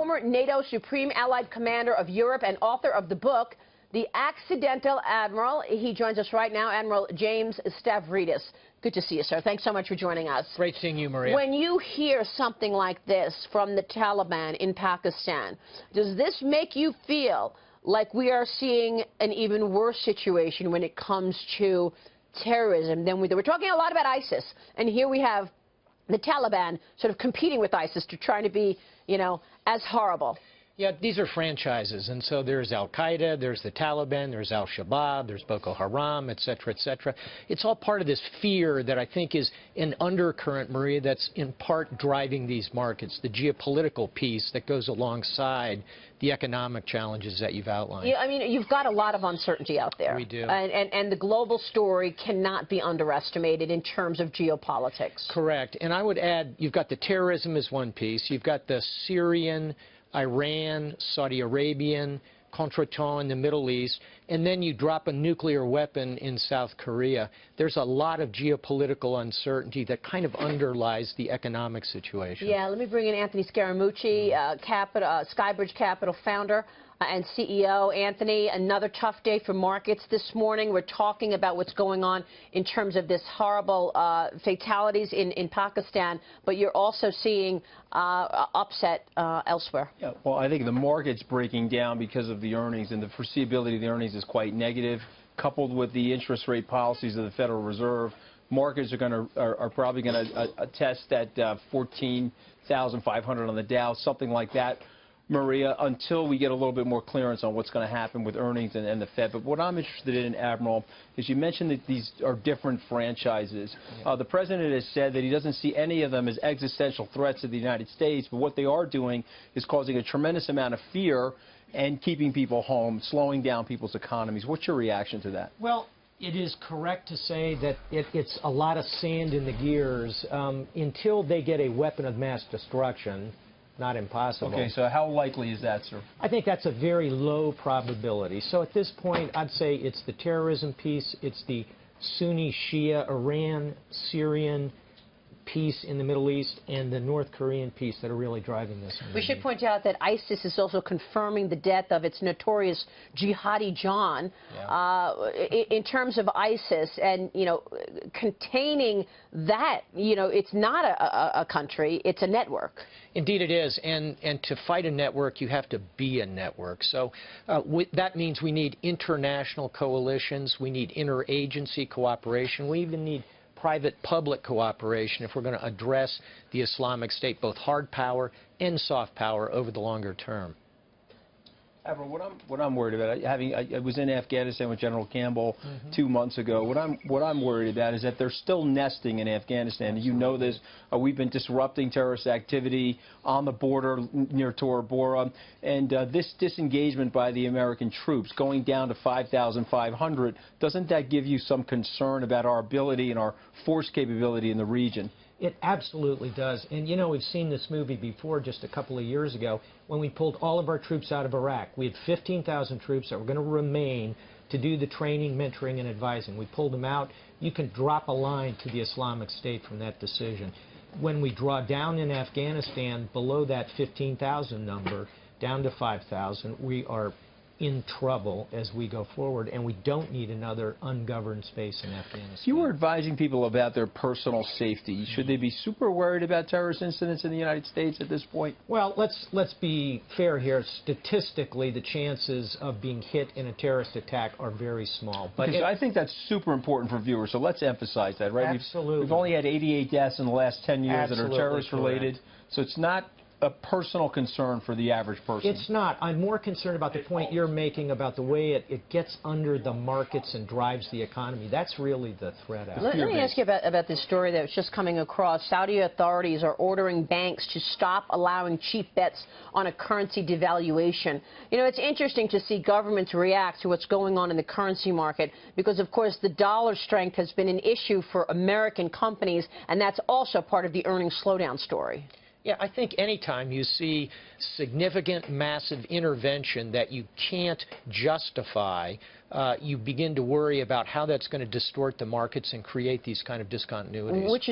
former NATO Supreme Allied Commander of Europe and author of the book, The Accidental Admiral. He joins us right now, Admiral James Stavridis. Good to see you, sir. Thanks so much for joining us. Great seeing you, Maria. When you hear something like this from the Taliban in Pakistan, does this make you feel like we are seeing an even worse situation when it comes to terrorism than we're talking a lot about ISIS, and here we have the Taliban sort of competing with ISIS to try to be, you know, as horrible? Yeah, these are franchises, and so there's Al-Qaeda, there's the Taliban, there's Al-Shabaab, there's Boko Haram, et cetera, et cetera. It's all part of this fear that I think is an undercurrent, Maria, that's in part driving these markets, the geopolitical piece that goes alongside the economic challenges that you've outlined. Yeah, I mean, you've got a lot of uncertainty out there. We do. And the global story cannot be underestimated in terms of geopolitics. Correct. And I would add, you've got the terrorism as one piece. You've got the Syrian, Iran, Saudi Arabian, contretemps in the Middle East, and then you drop a nuclear weapon in South Korea. There's a lot of geopolitical uncertainty that kind of underlies the economic situation. Yeah, let me bring in Anthony Scaramucci, SkyBridge Capital founder and CEO. Anthony, another tough day for markets this morning. We're talking about what's going on in terms of this horrible fatalities in Pakistan, but you're also seeing upset elsewhere. Yeah, well, I think the market's breaking down because of the earnings, and the foreseeability of the earnings is quite negative, coupled with the interest rate policies of the Federal Reserve. Markets are probably going to test at 14,500 on the Dow, something like that, Maria, until we get a little bit more clearance on what's going to happen with earnings and the Fed. But what I'm interested in, Admiral, is you mentioned that these are different franchises. The President has said that he doesn't see any of them as existential threats to the United States, but what they are doing is causing a tremendous amount of fear and keeping people home, slowing down people's economies. What's your reaction to that? Well, it is correct to say that it's a lot of sand in the gears until they get a weapon of mass destruction. Not impossible. Okay, so how likely is that, sir? I think that's a very low probability. So at this point, I'd say it's the terrorism piece, it's the Sunni Shia, Iran, Syrian piece in the Middle East, and the North Korean piece that are really driving this. We should point out that ISIS is also confirming the death of its notorious jihadi John. Yeah. In terms of ISIS and, you know, containing that, you know, it's not a country, it's a network. Indeed it is, and to fight a network, you have to be a network. So that means we need international coalitions, we need interagency cooperation, we even need private-public cooperation if we're going to address the Islamic State, both hard power and soft power over the longer term. Admiral, what I'm worried about, I was in Afghanistan with General Campbell 2 months ago. What I'm worried about is that they're still nesting in Afghanistan. You know this. We've been disrupting terrorist activity on the border near Tora Bora, and this disengagement by the American troops going down to 5,500, doesn't that give you some concern about our ability and our force capability in the region? It absolutely does. And, you know, we've seen this movie before just a couple of years ago when we pulled all of our troops out of Iraq. We had 15,000 troops that were going to remain to do the training, mentoring, and advising. We pulled them out. You can drop a line to the Islamic State from that decision. When we draw down in Afghanistan below that 15,000 number, down to 5,000, we are in trouble as we go forward, and we don't need another ungoverned space in Afghanistan. You were advising people about their personal safety. Should they be super worried about terrorist incidents in the United States at this point? Well, let's be fair here. Statistically, the chances of being hit in a terrorist attack are very small. But I think that's super important for viewers, so let's emphasize that, right? Absolutely. We've only had 88 deaths in the last 10 years that are terrorist-related, so it's not a personal concern for the average person. It's not. I'm more concerned about the point you're making about the way it gets under the markets and drives the economy. That's really the threat out there. Let me ask you about this story that was just coming across. Saudi authorities are ordering banks to stop allowing cheap bets on a currency devaluation. You know, it's interesting to see governments react to what's going on in the currency market because, of course, the dollar strength has been an issue for American companies, and that's also part of the earnings slowdown story. Yeah, I think anytime you see significant, massive intervention that you can't justify, you begin to worry about how that's going to distort the markets and create these kind of discontinuities.